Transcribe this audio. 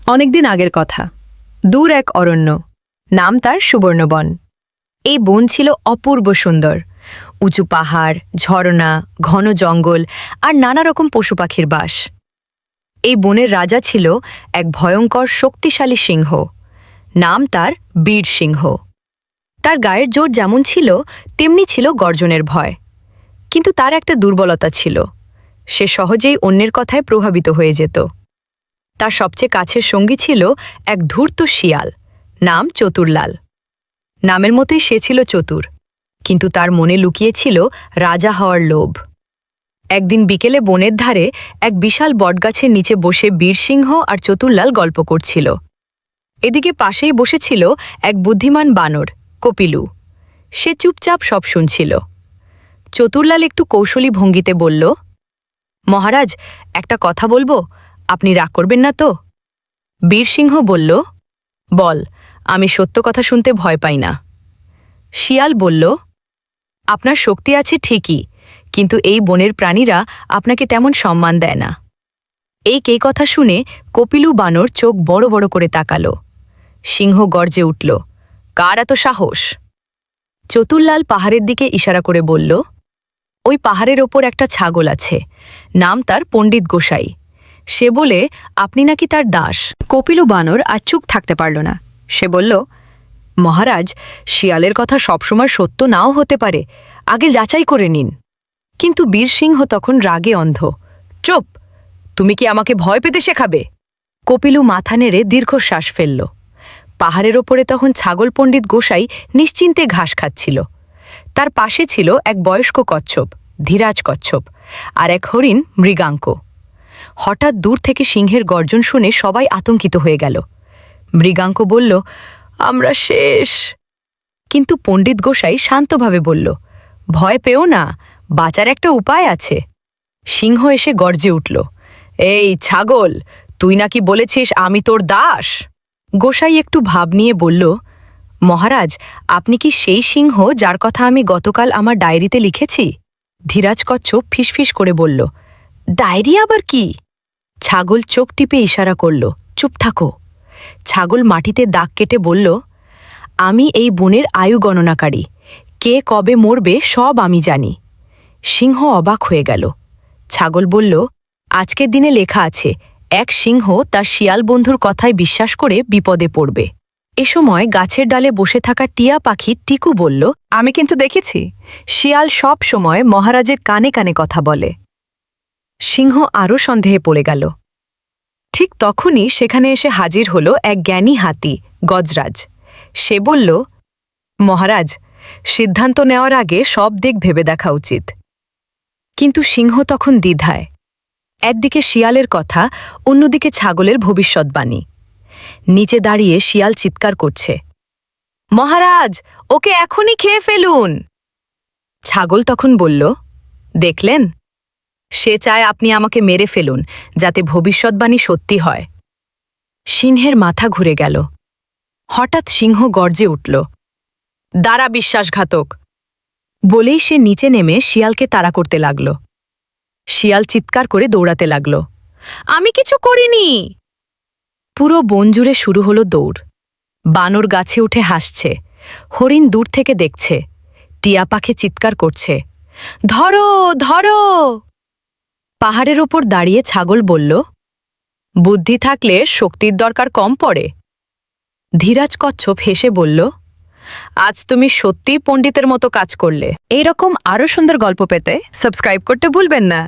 অনেকদিন আগের কথা। দূর এক অরণ্য, নাম তার সুবর্ণবন। এই বন ছিল অপূর্ব সুন্দর। উঁচু পাহাড়, ঝর্ণা, ঘন জঙ্গল আর নানা রকম পশু পাখির বাস। এই বনের রাজা ছিল এক ভয়ঙ্কর শক্তিশালী সিংহ। নাম তার বীর সিংহ। তার গায়ের জোর যেমন ছিল তেমনি ছিল গর্জনের ভয়। কিন্তু তার একটা দুর্বলতা ছিল, সে সহজেই অন্যের কথায় প্রভাবিত হয়ে যেত। তার সবচেয়ে কাছের সঙ্গী ছিল এক ধূর্ত শিয়াল, নাম চতুরলাল। নামের মতোই সে ছিল চতুর, কিন্তু তার মনে লুকিয়েছিল রাজা হওয়ার লোভ। একদিন বিকেলে বনের ধারে এক বিশাল বটগাছের নিচে বসে বীরসিংহ আর চতুরলাল গল্প করছিল। এদিকে পাশেই বসেছিল এক বুদ্ধিমান বানর, কপিলু। সে চুপচাপ সব শুনছিল। চতুরলাল একটু কৌশলী ভঙ্গিতে বলল, মহারাজ, একটা কথা বলবো, আপনি রাগ করবেন না তো? বীরসিংহ বলল, বল, আমি সত্য কথা শুনতে ভয় পাই না। শিয়াল বলল, আপনার শক্তি আছে ঠিকই, কিন্তু এই বনের প্রাণীরা আপনাকে তেমন সম্মান দেয় না। এই কথা শুনে কপিলু বানর চোখ বড় বড় করে তাকালো। সিংহ গর্জে উঠল, কার এত সাহস? চতুরলাল পাহাড়ের দিকে ইশারা করে বলল, ওই পাহাড়ের ওপর একটা ছাগল আছে, নাম তার পণ্ডিত গোসাই। সে বলে আপনি নাকি তার দাস। কপিলু বানর আর চুপ থাকতে পারল না। সে বলল, মহারাজ, শিয়ালের কথা সবসময় সত্য নাও হতে পারে, আগে যাচাই করে নিন। কিন্তু বীরসিংহ তখন রাগে অন্ধ। চুপ, তুমি কি আমাকে ভয় পেতে শেখাবে? কপিলু মাথা নেড়ে দীর্ঘশ্বাস ফেলল। পাহাড়ের ওপরে তখন ছাগল পণ্ডিত গোসাই নিশ্চিন্তে ঘাস খাচ্ছিল। তার পাশে ছিল এক বয়স্ক কচ্ছপ, ধীরাজ কচ্ছপ, আর এক হরিণ, মৃগাঙ্ক। হঠাৎ দূর থেকে সিংহের গর্জন শুনে সবাই আতঙ্কিত হয়ে গেল। মৃগাঙ্ক বলল, আমরা শেষ। কিন্তু পণ্ডিত গোসাই শান্তভাবে বলল, ভয় পেও না, বাঁচার একটা উপায় আছে। সিংহ এসে গর্জে উঠল, এই ছাগল, তুই নাকি বলেছিস আমি তোর দাস? গোসাই একটু ভাব নিয়ে বলল, মহারাজ, আপনি কি সেই সিংহ যার কথা আমি গতকাল আমার ডায়েরিতে লিখেছি? ধীরাজ কচ্ছপ ফিসফিস করে বলল, ডায়েরি আবার কি? ছাগল চোখ টিপে ইশারা করল, চুপ থাকো। ছাগল মাটিতে দাগ কেটে বলল, আমি এই বনের আয়ু গণনাকারী, কে কবে মরবে সব আমি জানি। সিংহ অবাক হয়ে গেল। ছাগল বলল, আজকের দিনে লেখা আছে এক সিংহ তার শিয়াল বন্ধুর কথায় বিশ্বাস করে বিপদে পড়বে। এ সময় গাছের ডালে বসে থাকা টিয়া পাখি টিকু বলল, আমি কিন্তু দেখেছি, শিয়াল সব সময় মহারাজের কানে কানে কথা বলে। সিংহ আরও সন্দেহে পড়ে গেল। ঠিক তখনই সেখানে এসে হাজির হল এক জ্ঞানী হাতি, গজরাজ। সে বলল, মহারাজ, সিদ্ধান্ত নেওয়ার আগে সব দিক ভেবে দেখা উচিত। কিন্তু সিংহ তখন দ্বিধায়। একদিকে শিয়ালের কথা, অন্যদিকে ছাগলের ভবিষ্যৎবাণী। নিচে দাঁড়িয়ে শিয়াল চিৎকার করছে, মহারাজ, ওকে এখনই খেয়ে ফেলুন। ছাগল তখন বলল, দেখলেন, সে চায় আপনি আমাকে মেরে ফেলুন, যাতে ভবিষ্যৎবাণী সত্যি হয়। সিংহের মাথা ঘুরে গেল। হঠাৎ সিংহ গর্জে উঠল, দাঁড়া বিশ্বাসঘাতক! বলেই সে নিচে নেমে শিয়ালকে তাড়া করতে লাগল। শিয়াল চিৎকার করে দৌড়াতে লাগল, আমি কিছু করিনি। পুরো বন জুড়ে শুরু হলো দৌড়। বানর গাছে উঠে হাসছে, হরিণ দূর থেকে দেখছে, টিয়া পাখি চিৎকার করছে, ধরো ধরো। পাহাড়ের ওপর দাঁড়িয়ে ছাগল বলল, বুদ্ধি থাকলে শক্তির দরকার কম পড়ে। ধীরাজ কচ্ছপ হেসে বলল, আজ তুমি সত্যিই পণ্ডিতের মতো কাজ করলে। এইরকম আরও সুন্দর গল্প পেতে সাবস্ক্রাইব করতে ভুলবেন না।